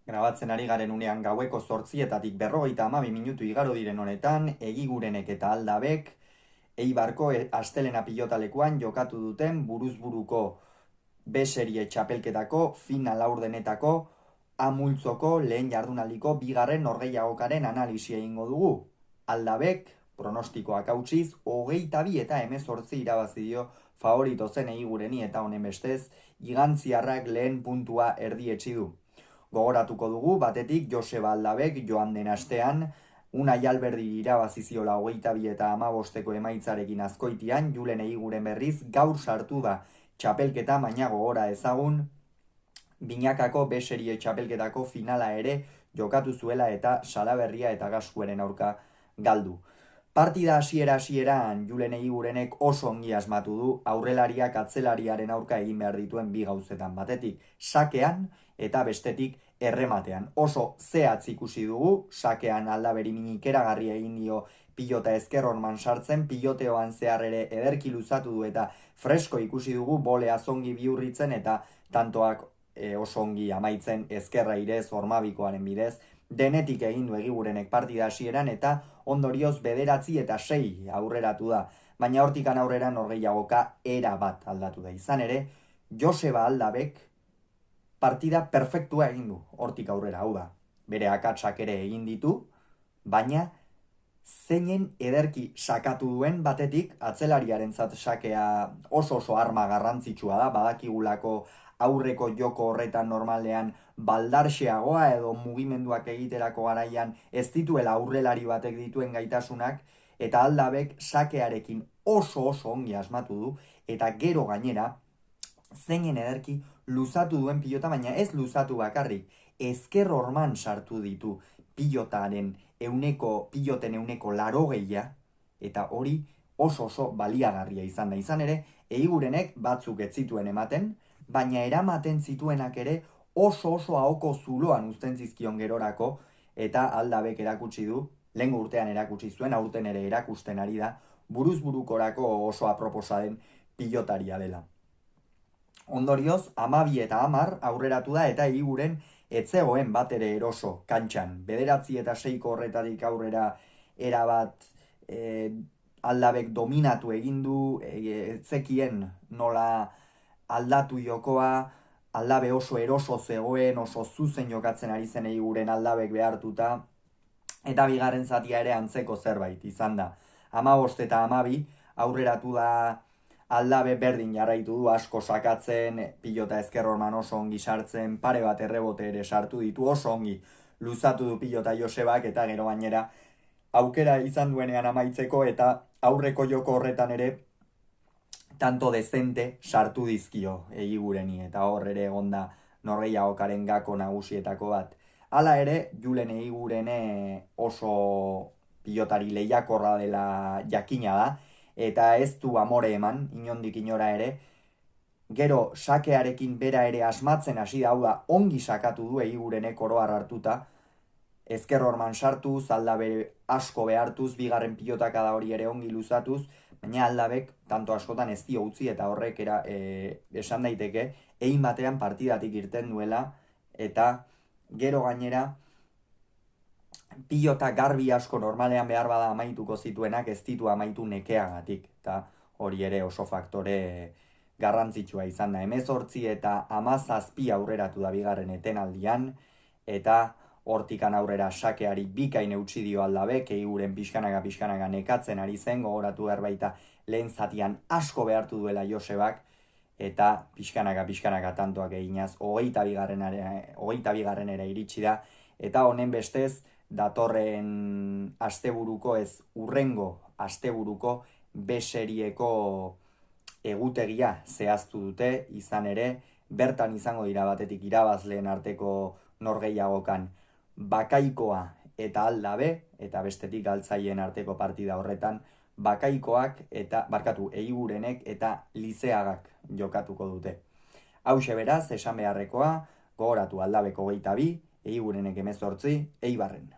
Grabatzen ari garen unean gaueko 8:00 minutu igaro diren honetan, Egigurenek eta Aldabek, Eibarko astelena pilotalekuan jokatu duten buruzburuko B-serie txapelketako final laurdenetako amultzoko lehen jardunaldiko bigarren norgehiagokaren analisia egingo dugu. Aldabek, pronostikoak hautsiz, 22 eta 18 irabazi dio favorito zen Egigureni eta honen bestez, igantziarrak lehen puntua erdietsi du. Gogoratuko dugu, batetik Joseba Aldabek joan den astean, Unai Alberdi irabazi ziola 22 eta 15 emaitzarekin Azkoitian, Julen Egiguren berriz gaur sartu da txapelketa, baina gogora ezagun, binakako B-serie txapelketako finala ere jokatu zuela eta Salaberria eta Gaskueren aurka galdu. Partida hasieran Julen Egigurenek oso ongi asmatu du aurrelariak atzelariaren aurka egin behar dituen bi gauzetan, batetik sakean eta bestetik errematean. Oso zehatz ikusi dugu, sakean Aldaberi minikeragarria egin dio pilota ezker orman sartzen, piloteoan zehar ere ederki luzatu du eta fresko ikusi dugu bolea zongi bihurritzen eta tantoak oso ongi amaitzen ezkerra irez ormabikoaren bidez. Denetik egin du Egigurenek partida hasieran eta ondorioz 9 eta 6 aurreratu da, baina hortikan aurrera norgehiagoka era bat aldatu da. Izan ere, Joseba Aldabek partida perfektua egin du hortik aurrera, hau da. Bere akatsak ere egin ditu, baina zeinen ederki sakatu duen batetik atzelariarentzat sakea oso arma garrantzitsua da, badakigulako aurreko joko horretan normalean baldarxeagoa edo mugimenduak egiterako garaian ez dituela aurrelari batek dituen gaitasunak, eta Aldabek sakearekin oso ongi asmatu du, eta gero gainera zeinen ederki luzatu duen pilota, baina ez luzatu bakarrik, ezker orman sartu ditu piloten euneko 80, eta hori oso baliagarria izan da. Izan ere, Egigurenek batzuk ez zituen ematen, baina eramaten zituenak ere oso ahoko zuloan uzten zizkion gerorako, eta Aldabek erakutsi du, lehen urtean erakutsi zuen, aurten ere erakusten ari da, buruzburukorako oso aproposa den pilotaria dela. Ondorioz, 12 eta 10 aurreratu da eta Egiguren etzegoen bat ere eroso kantxan. 9 eta 6 horretarik aurrera erabat Aldabek dominatu egindu, etzekien nola aldatu jokoa, Aldabe oso eroso zegoen, oso zuzen jokatzen ari zen Egiguren Aldabek behartuta, eta bigarren zatia ere antzeko zerbait izan da. 15 eta 12 aurreratu da Aldabe berdin jarraitu du, asko sakatzen, pilota ezker orman oso ongi sartzen, pare bat errebote ere sartu ditu, oso ongi luzatu du pilota Josebak, eta gero gainera aukera izan duenean amaitzeko eta aurreko joko horretan ere tanto dezente sartu dizkio Egigureni, eta hor ere egonda norgehiagokaren gako nagusietako bat. Hala ere, Julen Egigurene oso pilotari lehiakorra dela jakina da, eta ez du amore eman, inondik inora ere, gero sakearekin bera ere asmatzen hasi da, hau da, ongi sakatu du Egigurenek oroar hartuta, ezker orman sartuz, Aldabe asko behartuz, bigarren pilotaka da hori ere ongi luzatuz, baina Aldabek tanto askotan ez dio utzi, eta horrek esan daiteke, egin batean partidatik irten duela, eta gero gainera, pilota garbi asko normalean behar bada amaituko zituenak ez ditu amaitu nekeagatik, eta hori ere oso faktore garrantzitsua izan da. 18 eta 17 aurreratu da bigarren etenaldian, eta hortikan aurrera sakeari bikain eutsi dio Aldabek, Egiguren pixkanaga nekatzen ari zen, gogoratu behar baita lehen zatian asko behartu duela Josebak, eta pixkanaga tantoak eginaz, 22 iritsi da, eta honen bestez, datorren asteburuko ez urrengo asteburuko B-serieko egutegia zehaztu dute, izan ere, bertan izango dira batetik irabazleen arteko norgehiagokan Bakaikoa eta Aldabe, eta bestetik galtzaien arteko partida horretan Egigurenek eta Lizeagak jokatuko dute. Hauxe beraz, esan beharrekoa, gogoratu Aldabeko 22, Egigurenek 18, Eibarren.